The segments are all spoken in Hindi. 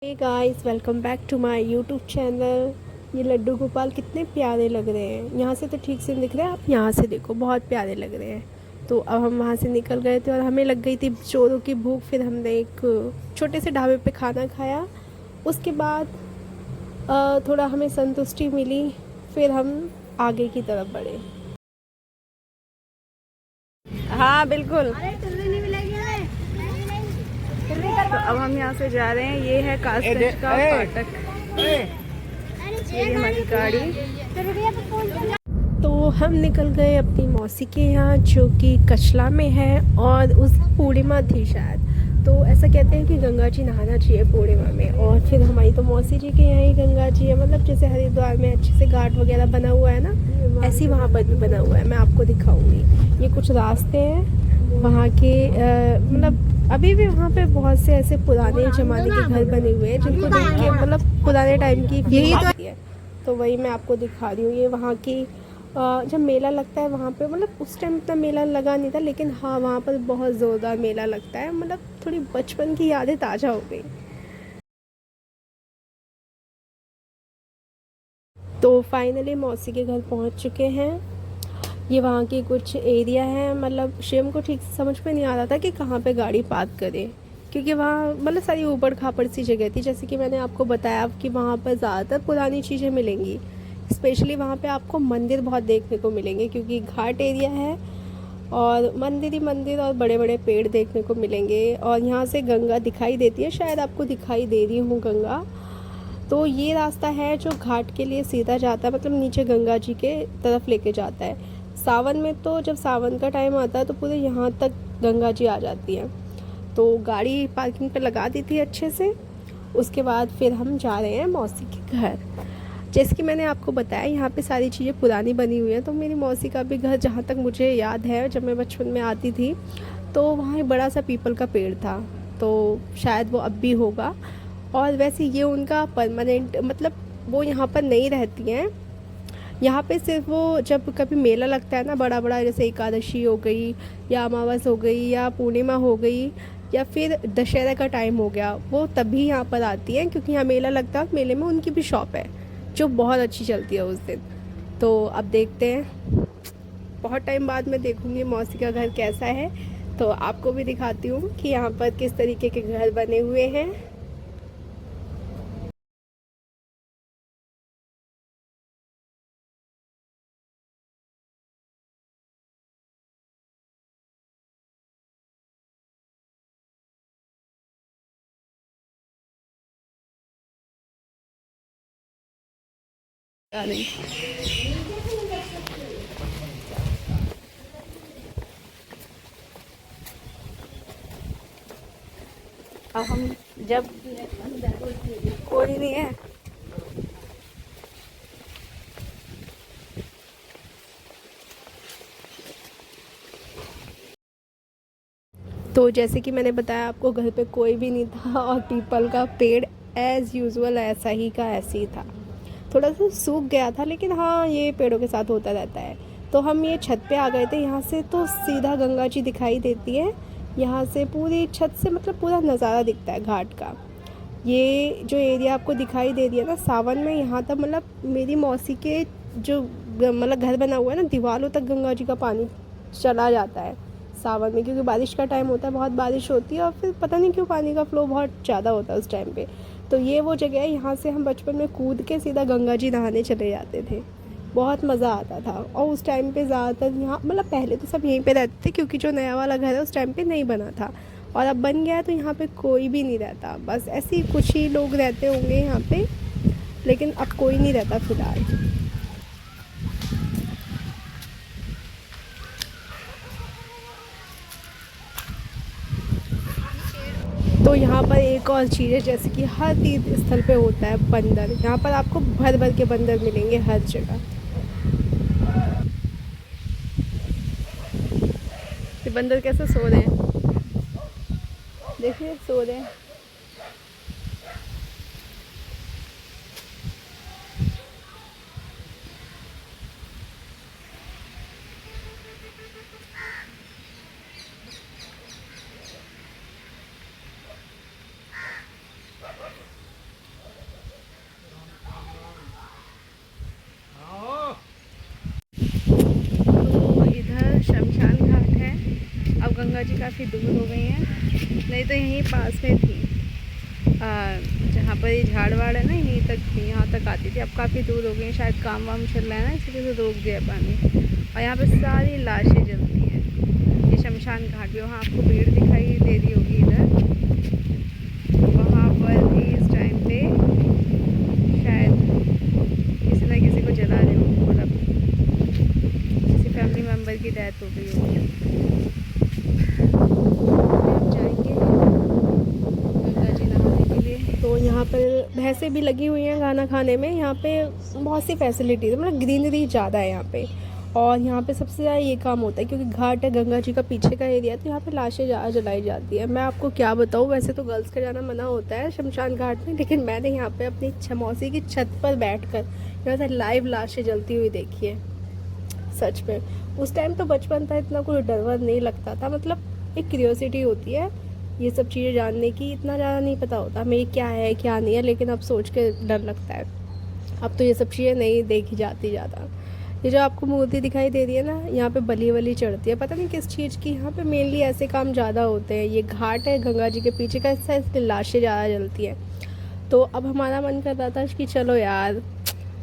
Hey guys, welcome back to my YouTube channel. ये लड्डू गोपाल कितने प्यारे लग रहे हैं। यहाँ से तो ठीक से नहीं दिख रहे हैं, आप यहाँ से देखो, बहुत प्यारे लग रहे हैं। तो अब हम वहाँ से निकल गए थे और हमें लग गई थी चोरों की भूख। फिर हमने एक छोटे से ढाबे पे खाना खाया। उसके बाद थोड़ा हमें संतुष्टि मिली। फिर हम आगे की तरफ बढ़े। हाँ बिल्कुल। तो अब हम यहाँ से जा रहे हैं। ये है कासगंज का फाटक। ये हमारी गाड़ी। तो हम निकल गए अपनी मौसी के यहाँ, जो कि कचला में है, और उस पूर्णिमा थी शायद। तो ऐसा कहते हैं कि गंगा जी नहाना चाहिए पूर्णिमा में। और फिर हमारी तो मौसी जी के यहाँ ही गंगा जी है, मतलब जैसे हरिद्वार में अच्छे से घाट वगैरह बना हुआ है ना, ऐसे ही वहाँ पर भी बना हुआ है। मैं आपको दिखाऊंगी। ये कुछ रास्ते हैं वहाँ के, मतलब अभी भी वहाँ पे बहुत से ऐसे पुराने ज़माने के घर बने हुए हैं जिनको देख के मतलब पुराने टाइम की फील आती है। तो वही मैं आपको दिखा रही हूँ। ये वहाँ की जब मेला लगता है वहाँ पे, मतलब उस टाइम इतना मेला लगा नहीं था, लेकिन हाँ वहाँ पर बहुत ज़ोरदार मेला लगता है। मतलब थोड़ी बचपन की यादें ताज़ा हो गई। तो फाइनली मौसी के घर पहुँच चुके हैं। ये वहाँ की कुछ एरिया है, मतलब शिवम को ठीक से समझ में नहीं आ रहा था कि कहाँ पे गाड़ी पार्क करें, क्योंकि वहाँ मतलब सारी ऊबड़ खाबड़ सी जगह थी। जैसे कि मैंने आपको बताया कि वहाँ पर ज़्यादातर पुरानी चीज़ें मिलेंगी। स्पेशली वहाँ पे आपको मंदिर बहुत देखने को मिलेंगे, क्योंकि घाट एरिया है। और मंदिर ही मंदिर और बड़े बड़े पेड़ देखने को मिलेंगे। और यहाँ से गंगा दिखाई देती है, शायद आपको दिखाई दे रही हूँ गंगा। तो ये रास्ता है जो घाट के लिए सीधा जाता है, मतलब नीचे गंगा जी के तरफ लेके जाता है। सावन में तो जब सावन का टाइम आता है तो पूरे यहाँ तक गंगा जी आ जाती है। तो गाड़ी पार्किंग पे लगा दी थी अच्छे से। उसके बाद फिर हम जा रहे हैं मौसी के घर। जैसे कि मैंने आपको बताया, यहाँ पे सारी चीज़ें पुरानी बनी हुई हैं। तो मेरी मौसी का भी घर, जहाँ तक मुझे याद है जब मैं बचपन में आती थी, तो वहाँ एक बड़ा सा पीपल का पेड़ था। तो शायद वो अब भी होगा। और वैसे ये उनका परमानेंट, मतलब वो यहाँ पर नहीं रहती हैं। यहाँ पे सिर्फ वो जब कभी मेला लगता है ना बड़ा बड़ा, जैसे एकादशी हो गई, या अमावस हो गई, या पूर्णिमा हो गई, या फिर दशहरा का टाइम हो गया, वो तभी यहाँ पर आती हैं, क्योंकि यहाँ मेला लगता है। मेले में उनकी भी शॉप है जो बहुत अच्छी चलती है उस दिन। तो अब देखते हैं, बहुत टाइम बाद मैं देखूँगी मौसी का घर कैसा है। तो आपको भी दिखाती हूँ कि यहाँ पर किस तरीके के घर बने हुए हैं। नहीं, अब हम जब कोई नहीं है। तो जैसे कि मैंने बताया आपको, घर पे कोई भी नहीं था और पीपल का पेड़ एज़ यूजुअल ऐसा ही का ऐसे ही था। थोड़ा सा सूख गया था, लेकिन हाँ ये पेड़ों के साथ होता रहता है। तो हम ये छत पे आ गए थे। यहाँ से तो सीधा गंगा जी दिखाई देती है। यहाँ से पूरी छत से मतलब पूरा नज़ारा दिखता है घाट का। ये जो एरिया आपको दिखाई दे रही है ना, सावन में यहाँ तक, मतलब मेरी मौसी के जो मतलब घर बना हुआ है ना, दीवारों तक गंगा जी का पानी चला जाता है सावन में, क्योंकि बारिश का टाइम होता है, बहुत बारिश होती है, और फिर पता नहीं क्यों पानी का फ्लो बहुत ज़्यादा होता है उस टाइम पे। तो ये वो जगह है, यहाँ से हम बचपन में कूद के सीधा गंगा जी नहाने चले जाते थे। बहुत मज़ा आता था। और उस टाइम पे ज़्यादातर यहाँ, मतलब पहले तो सब यहीं पे रहते थे, क्योंकि जो नया वाला घर है उस टाइम पे नहीं बना था। और अब बन गया है, तो यहाँ पे कोई भी नहीं रहता, बस ऐसे ही कुछ ही लोग रहते होंगे यहाँ पे, लेकिन अब कोई नहीं रहता फ़िलहाल। तो यहाँ पर एक और चीज़ है, जैसे कि हर तीर्थ स्थल पे होता है बंदर। यहाँ पर आपको भर भर के बंदर मिलेंगे हर जगह। ये बंदर कैसे सो रहे हैं, देखिए सो रहे हैं। गंगा जी काफ़ी दूर हो गई हैं, नहीं तो यहीं पास में थी। जहाँ पर ये झाड़ वाड़ है ना, यहीं तक थी, यहाँ तक आती थी। अब काफ़ी दूर हो गई हैं, शायद काम वाम चल रहा है ना, इसी वजह से रोक दिया पानी। और यहाँ पे सारी लाशें जलती हैं। ये शमशान घाट भी, वहाँ आपको भीड़ दिखाई दे रही होगी इधर, वहाँ पर भी इस टाइम पे शायद किसी न किसी को जला रहे होंगे, मतलब किसी फैमिली मेम्बर की डेथ हो गई होगी। अब जाएंगे गंगा जी नहाने के लिए। तो यहाँ पर भैंसें भी लगी हुई हैं खाना खाने में। यहाँ पे बहुत सी फैसिलिटीज़, मतलब ग्रीनरी ज़्यादा है यहाँ पे। और यहाँ पे सबसे ज़्यादा ये काम होता है क्योंकि घाट है, गंगा जी का पीछे का एरिया, तो यहाँ पे लाशें ज़्यादा जलाई जाती है। मैं आपको क्या बताऊँ, वैसे तो गर्ल्स का जाना मना होता है शमशान घाट में, लेकिन मैंने यहाँ पे अपनी मौसी की छत पर बैठकर यहाँ से लाइव लाशें जलती हुई देखी है। सच में उस टाइम तो बचपन था, इतना कोई डर वर नहीं लगता था, मतलब एक क्यूरियोसिटी होती है ये सब चीज़ें जानने की। इतना ज़्यादा नहीं पता होता हमें क्या है क्या नहीं है, लेकिन अब सोच के डर लगता है। अब तो ये सब चीज़ें नहीं देखी जाती ज़्यादा। ये जो आपको मूर्ति दिखाई दे रही है ना, यहाँ पे बली वली चढ़ती है, पता नहीं किस चीज़ की। यहाँ पे मेनली ऐसे काम ज़्यादा होते हैं। ये घाट है गंगा जी के पीछे का हिस्सा, इसलिए लाशें ज़्यादा जलती हैं। तो अब हमारा मन कर रहा था कि चलो यार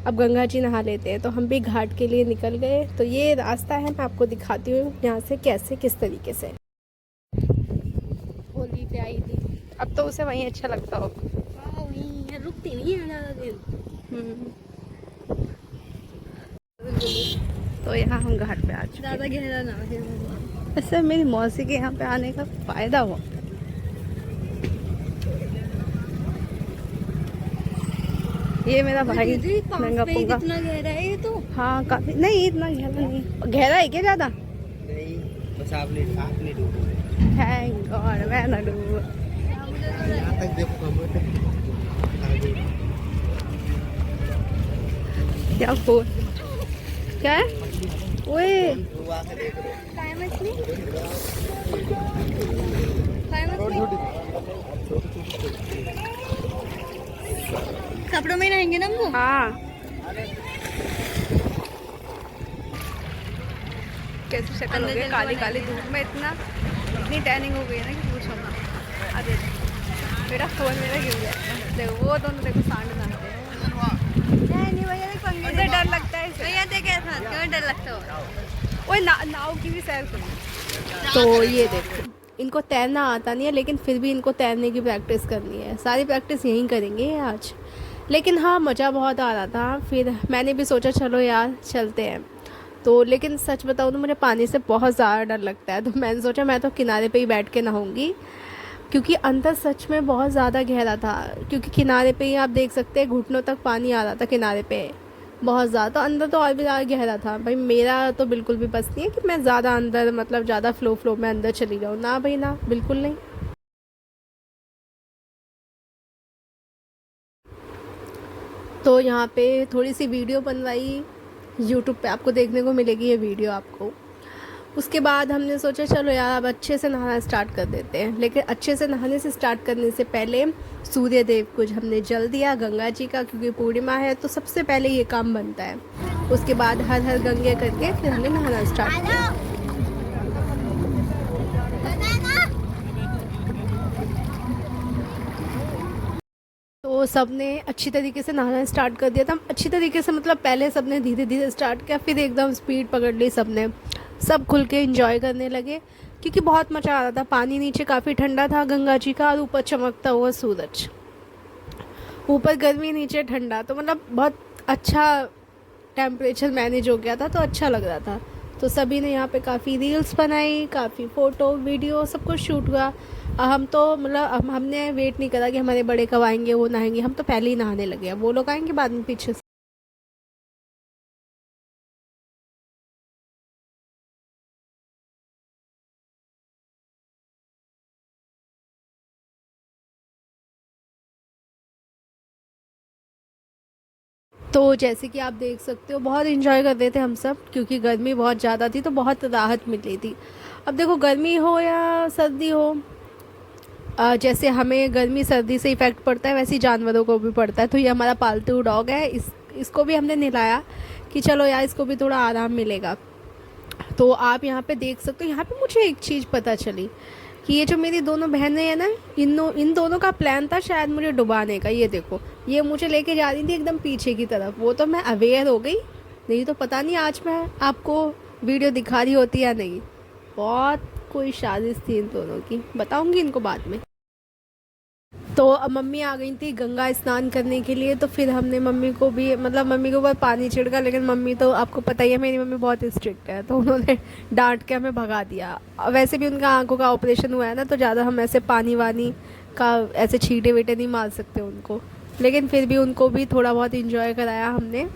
अब गंगा जी नहा लेते हैं, तो हम भी घाट के लिए निकल गए। तो ये रास्ता है, मैं आपको दिखाती हूँ यहाँ से कैसे किस तरीके से। होली पे आई थी, अब तो उसे वहीं अच्छा लगता होगा। रुकती नहीं है ज़्यादा दिन। तो यहाँ हम घाट पे आ चुके हैं। ज़्यादा गहरा ना है। वैसे मेरी मौसी के यहाँ पे आने का फ़ायदा हुआ। ये मेरा भाई नंगा पुंगा। कितना गहरा है ये तो। हाँ काफी, नहीं इतना गहरा नहीं। गहरा है क्या ज्यादा? नहीं, बस आपने डूबो। थैंक गॉड मैं ना डूबूं। यहाँ तक देखो कमर तक आगे। क्या फोन क्या है? ओए वो आके देख रहे कपड़ों में रहेंगे ना हम। हाँ कैसी शक्ल हो गई काली काली धूप में, इतनी टैनिंग हो गई है ना कि पूछो ना। अरे मेरा फोन मेरा गिर गया। देखो वो दोनों देखो सांड नहाते हैं। मुझे डर लगता है इससे। क्यों डर लगता हो? ओए नाव की भी सैर करो। तो ये देखो, इनको तैरना आता नहीं है, लेकिन फिर भी इनको तैरने की प्रैक्टिस करनी है। सारी प्रैक्टिस यहीं करेंगे आज। लेकिन हाँ मज़ा बहुत आ रहा था। फिर मैंने भी सोचा चलो यार चलते हैं। तो लेकिन सच बताऊँ तो मुझे पानी से बहुत ज़्यादा डर लगता है, तो मैंने सोचा मैं तो किनारे पे ही बैठ के नहाऊंगी, क्योंकि अंदर सच में बहुत ज़्यादा गहरा था। क्योंकि किनारे पे ही आप देख सकते हैं घुटनों तक पानी आ रहा था किनारे पे, बहुत ज़्यादा। तो अंदर तो और भी ज़्यादा गहरा था। भाई मेरा तो बिल्कुल भी बस नहीं है कि मैं ज़्यादा अंदर, मतलब ज़्यादा फ्लो में अंदर चली जाऊँ, ना भाई ना, बिल्कुल नहीं। तो यहाँ पे थोड़ी सी वीडियो बनवाई, यूट्यूब पे आपको देखने को मिलेगी ये वीडियो आपको। उसके बाद हमने सोचा चलो यार अब अच्छे से नहाना स्टार्ट कर देते हैं। लेकिन अच्छे से नहाने से स्टार्ट करने से पहले सूर्य देव को हमने जल दिया गंगा जी का, क्योंकि पूर्णिमा है तो सबसे पहले ये काम बनता है। उसके बाद हर हर गंगे करके फिर हमने नहाना स्टार्ट किया। तो सब ने अच्छी तरीके से नहाना स्टार्ट कर दिया था। अच्छी तरीके से मतलब पहले सब ने धीरे धीरे स्टार्ट किया, फिर एकदम स्पीड पकड़ ली सब ने। सब खुल के एंजॉय करने लगे क्योंकि बहुत मज़ा आ रहा था। पानी नीचे काफ़ी ठंडा था गंगा जी का, और ऊपर चमकता हुआ सूरज, ऊपर गर्मी नीचे ठंडा, तो मतलब बहुत अच्छा टेम्परेचर मैनेज हो गया था, तो अच्छा लग रहा था। तो सभी ने यहाँ पे काफ़ी रील्स बनाई, काफ़ी फ़ोटो वीडियो सब कुछ शूट हुआ। हम तो मतलब हमने वेट नहीं करा कि हमारे बड़े कब आएंगे वो नहाएंगे, हम तो पहले ही नहाने लगे। अब वो लोग आएंगे बाद में पीछे से। तो जैसे कि आप देख सकते हो बहुत इन्जॉय कर रहे थे हम सब, क्योंकि गर्मी बहुत ज़्यादा थी तो बहुत राहत मिल रही थी। अब देखो गर्मी हो या सर्दी हो, जैसे हमें गर्मी सर्दी से इफ़ेक्ट पड़ता है वैसे ही जानवरों को भी पड़ता है। तो ये हमारा पालतू डॉग है, इसको भी हमने नहलाया कि चलो यार इसको भी थोड़ा आराम मिलेगा। तो आप यहाँ पे देख सकते हो। यहाँ पे मुझे एक चीज़ पता चली कि ये जो मेरी दोनों बहनें हैं ना, इन दोनों का प्लान था शायद मुझे डुबाने का। ये देखो, ये मुझे लेके जा रही थी एकदम पीछे की तरफ। वो तो मैं अवेयर हो गई, नहीं तो पता नहीं आज मैं आपको वीडियो दिखा रही होती या नहीं। बहुत कोई साजिश थी इन दोनों की, बताऊंगी इनको बाद में। तो अब मम्मी आ गई थी गंगा स्नान करने के लिए, तो फिर हमने मम्मी को भी, मतलब मम्मी के ऊपर पानी छिड़का, लेकिन मम्मी तो आपको पता ही है मेरी मम्मी बहुत स्ट्रिक्ट है, तो उन्होंने डांट के हमें भगा दिया। वैसे भी उनका आंखों का ऑपरेशन हुआ है ना, तो ज़्यादा हम ऐसे पानी वानी का ऐसे छींटे वीटे नहीं मार सकते उनको, लेकिन फिर भी उनको भी थोड़ा बहुत इंजॉय कराया हमने।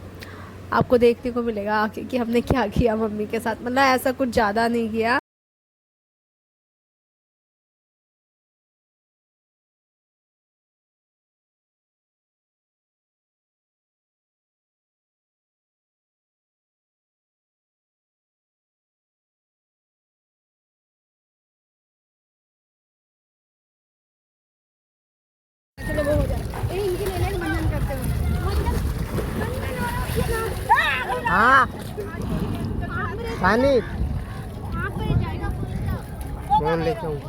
आपको देखने को मिलेगा आके कि हमने क्या किया मम्मी के साथ, मतलब ऐसा कुछ ज़्यादा नहीं किया। चलो वो हो जाए, इनकी लेने मंजन करते हैं। हाँ पानी कौन लेके आऊँ?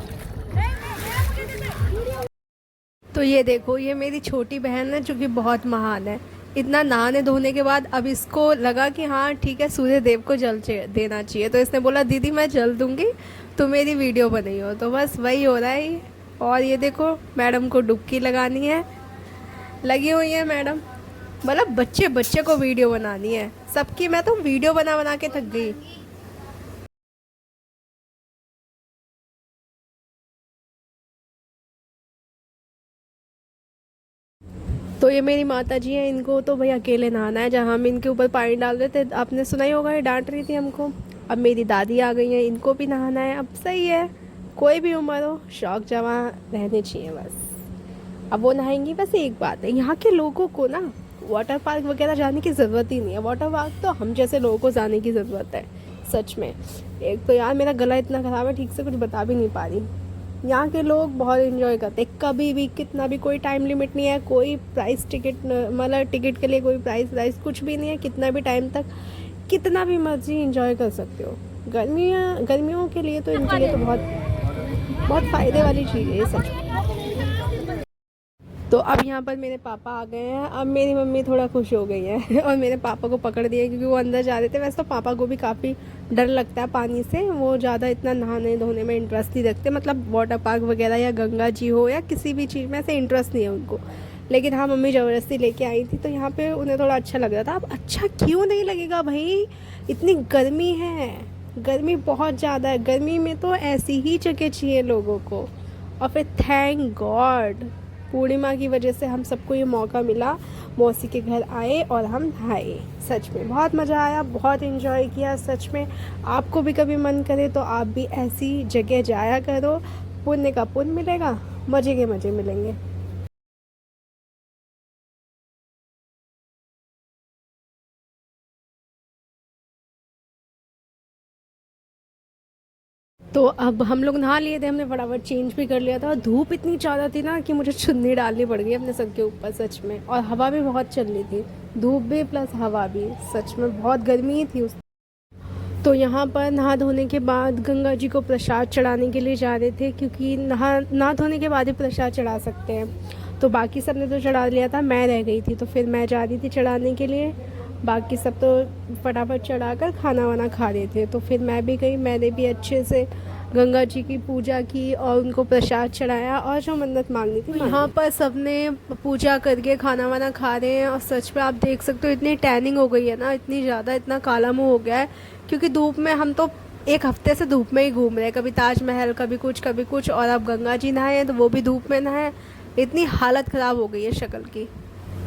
तो ये देखो, ये मेरी छोटी बहन है जो कि बहुत महान है। इतना नहाने धोने के बाद अब इसको लगा कि हाँ ठीक है, सूर्य देव को जल देना चाहिए, तो इसने बोला दीदी मैं जल दूंगी, तो मेरी वीडियो बनाई हो। तो बस वही हो रहा है। और ये देखो, मैडम को डुबकी लगानी है, लगी हुई है मैडम। मतलब बच्चे बच्चे को वीडियो बनानी है सबकी। मैं तो वीडियो बना बना के थक गई। तो ये मेरी माता जी हैं, इनको तो भाई अकेले नहाना है। जहाँ हम इनके ऊपर पानी डाल रहे थे, आपने सुना ही होगा, ये डांट रही थी हमको। अब मेरी दादी आ गई हैं, इनको भी नहाना है। अब सही है, कोई भी उम्र हो, शौक जमा रहने चाहिए बस। अब वो नहाएंगी। बस एक बात है, यहाँ के लोगों को ना वाटर पार्क वगैरह जाने की ज़रूरत ही नहीं है। वाटर पार्क तो हम जैसे लोगों को जाने की ज़रूरत है सच में। एक तो यार मेरा गला इतना ख़राब है, ठीक से कुछ बता भी नहीं पा रही। यहाँ के लोग बहुत इन्जॉय करते हैं, कभी भी कितना भी, कोई टाइम लिमिट नहीं है, कोई प्राइस टिकट, मतलब टिकट के लिए कोई प्राइस कुछ भी नहीं है। कितना भी टाइम तक कितना भी मर्जी इंजॉय कर सकते हो। गर्मियों के लिए तो इनके लिए तो बहुत बहुत फ़ायदे वाली चीज़ है ये सच में। तो अब यहाँ पर मेरे पापा आ गए हैं। अब मेरी मम्मी थोड़ा खुश हो गई है और मेरे पापा को पकड़ दिया क्योंकि वो अंदर जा रहे थे। वैसे तो पापा को भी काफ़ी डर लगता है पानी से, वो ज़्यादा इतना नहाने धोने में इंटरेस्ट नहीं रखते, मतलब वाटर पार्क वगैरह या गंगा जी हो या किसी भी चीज़ में ऐसे इंटरेस्ट नहीं है उनको। लेकिन हाँ, मम्मी ज़बरदस्ती लेके आई थी, तो यहाँ पे उन्हें थोड़ा अच्छा लग रहा था। अब अच्छा क्यों नहीं लगेगा भाई, इतनी गर्मी है, गर्मी बहुत ज़्यादा है। गर्मी में तो ऐसी ही जगह चाहिए लोगों को। और फिर थैंक गॉड पूर्णिमा की वजह से हम सबको ये मौका मिला, मौसी के घर आए और हम नहाए। सच में बहुत मज़ा आया, बहुत इन्जॉय किया सच में। आपको भी कभी मन करे तो आप भी ऐसी जगह जाया करो, पुण्य का पुण्य मिलेगा, मज़े के मज़े मिलेंगे। तो अब हम लोग नहा लिए थे, हमने फटाफट चेंज भी कर लिया था। धूप इतनी ज़्यादा थी ना कि मुझे चुन्नी डालनी पड़ गई अपने सर के ऊपर सच में। और हवा भी बहुत चल रही थी, धूप भी प्लस हवा भी, सच में बहुत गर्मी थी उस। तो यहाँ पर नहा धोने के बाद गंगा जी को प्रसाद चढ़ाने के लिए जा रहे थे, क्योंकि नहा धोने के बाद ही प्रसाद चढ़ा सकते हैं। तो बाकी सब ने तो चढ़ा लिया था, मैं रह गई थी, तो फिर मैं जा रही थी चढ़ाने के लिए। बाकी सब तो फटाफट चढ़ा कर खाना वाना खा रहे थे, तो फिर मैं भी गई, मैंने भी अच्छे से गंगा जी की पूजा की और उनको प्रसाद चढ़ाया और जो मन्नत मांगनी थी। यहाँ पर सबने पूजा करके खाना वाना खा रहे हैं। और सच में आप देख सकते हो इतनी टैनिंग हो गई है ना, इतनी ज़्यादा, इतना काला मुँह हो गया है, क्योंकि धूप में हम तो एक हफ्ते से धूप में ही घूम रहे हैं, कभी ताजमहल, कभी कुछ, और अब गंगा जी नहाए हैं तो वो भी धूप में नहाए। इतनी हालत ख़राब हो गई है शक्ल की।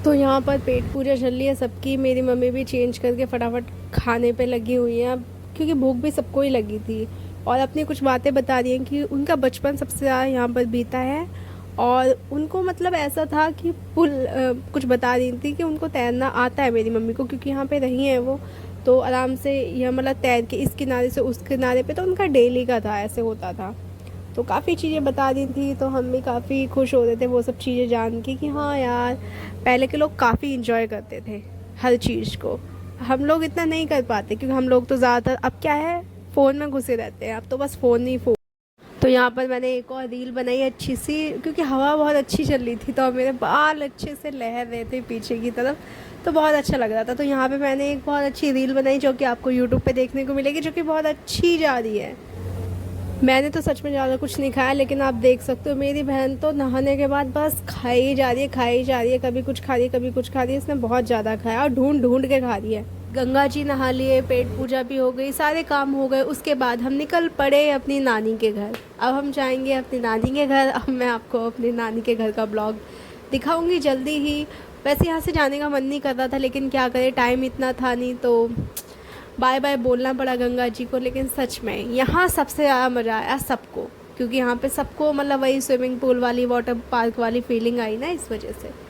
तो यहाँ पर पेट पूजा चल रही है सबकी। मेरी मम्मी भी चेंज करके फटाफट खाने पे लगी हुई हैं, क्योंकि भूख भी सबको ही लगी थी। और अपनी कुछ बातें बता रही हैं कि उनका बचपन सबसे ज़्यादा यहाँ पर बीता है। और उनको मतलब ऐसा था कि कुछ बता रही थी कि उनको तैरना आता है मेरी मम्मी को, क्योंकि यहाँ पे रही हैं वो, तो आराम से यह मतलब तैर के इस किनारे से उस किनारे पे, तो उनका डेली का था, ऐसे होता था। तो काफ़ी चीज़ें बता दी थी, तो हम भी काफ़ी खुश हो रहे थे वो सब चीज़ें जान के कि हाँ यार, पहले के लोग काफ़ी इंजॉय करते थे हर चीज़ को। हम लोग इतना नहीं कर पाते, क्योंकि हम लोग तो ज़्यादातर अब क्या है, फ़ोन में घुसे रहते हैं, अब तो बस फ़ोन ही फ़ोन। तो यहाँ पर मैंने एक और रील बनाई अच्छी सी, क्योंकि हवा बहुत अच्छी चल रही थी तो मेरे बाल अच्छे से लहर रहे थे पीछे की तरफ, तो बहुत अच्छा लग रहा था। तो यहाँ पे मैंने एक बहुत अच्छी रील बनाई जो कि आपको यूट्यूब पे देखने को मिलेगी, जो कि बहुत अच्छी जा रही है। मैंने तो सच में ज़्यादा कुछ नहीं खाया, लेकिन आप देख सकते हो मेरी बहन तो नहाने के बाद बस खाई जा रही है, खाई जा रही है, कभी कुछ खा रही है, कभी कुछ खा रही है। इसने बहुत ज़्यादा खाया और ढूंढ ढूंढ के खा रही है। गंगा जी नहा लिए, पेट पूजा भी हो गई, सारे काम हो गए। उसके बाद हम निकल पड़े अपनी नानी के घर। अब हम जाएंगे अपनी नानी के घर। अब मैं आपको अपनी नानी के घर का ब्लॉग दिखाऊंगी जल्दी ही। वैसे यहाँ से जाने का मन नहीं कर रहा था, लेकिन क्या करें, टाइम इतना था नहीं, तो बाय बाय बोलना पड़ा गंगा जी को। लेकिन सच में यहाँ सबसे ज़्यादा मज़ा आया सबको, क्योंकि यहाँ पे सबको मतलब वही स्विमिंग पूल वाली, वाटर पार्क वाली फीलिंग आई ना, इस वजह से।